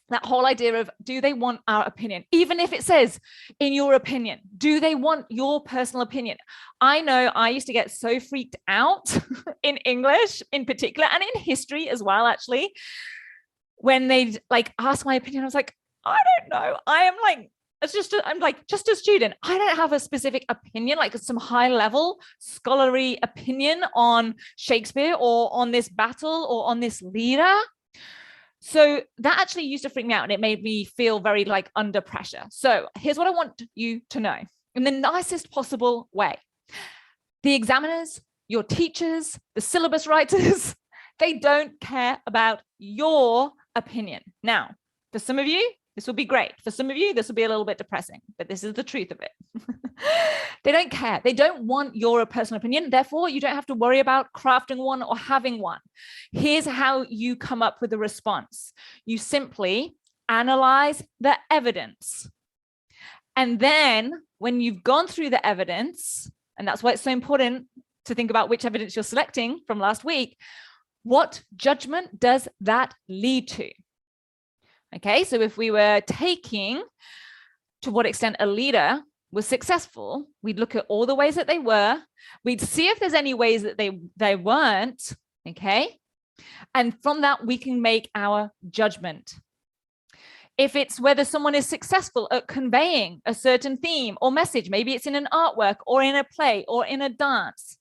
that whole idea of, do they want our opinion? Even if it says, in your opinion, do they want your personal opinion? I know I used to get so freaked out in English in particular, and in history as well, actually, when they'd like ask my opinion. I was like, I don't know. I'm like just a student. I don't have a specific opinion, like some high level scholarly opinion on Shakespeare or on this battle or on this leader. So that actually used to freak me out, and it made me feel very like under pressure. So here's what I want you to know in the nicest possible way. The examiners, your teachers, the syllabus writers, they don't care about your opinion. Now, for some of you, this will be great. For some of you, this will be a little bit depressing, but this is the truth of it. They don't care. They don't want your personal opinion. Therefore, you don't have to worry about crafting one or having one. Here's how you come up with a response. You simply analyze the evidence. And then when you've gone through the evidence, and that's why it's so important to think about which evidence you're selecting from last week, what judgment does that lead to? Okay, so if we were taking to what extent a leader was successful, we'd look at all the ways that they were. We'd see if there's any ways that they weren't, okay? And from that, we can make our judgment. If it's whether someone is successful at conveying a certain theme or message, maybe it's in an artwork or in a play or in a dance,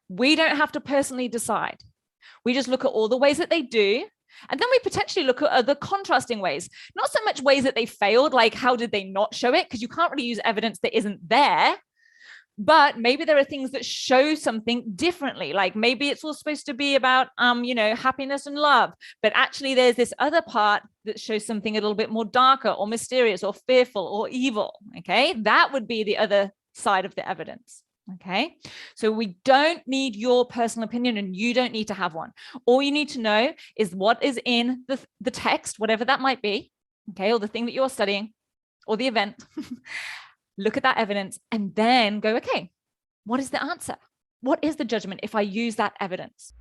we don't have to personally decide. We just look at all the ways that they do. And then we potentially look at other contrasting ways, not so much ways that they failed, like how did they not show it? Because you can't really use evidence that isn't there. But maybe there are things that show something differently. Like maybe it's all supposed to be about, happiness and love. But actually there's this other part that shows something a little bit more darker or mysterious or fearful or evil. Okay, that would be the other side of the evidence. Okay, so we don't need your personal opinion, and you don't need to have one. All you need to know is what is in the text, whatever that might be, okay, or the thing that you're studying or the event. Look at that evidence and then go, okay, what is the answer? What is the judgment if I use that evidence?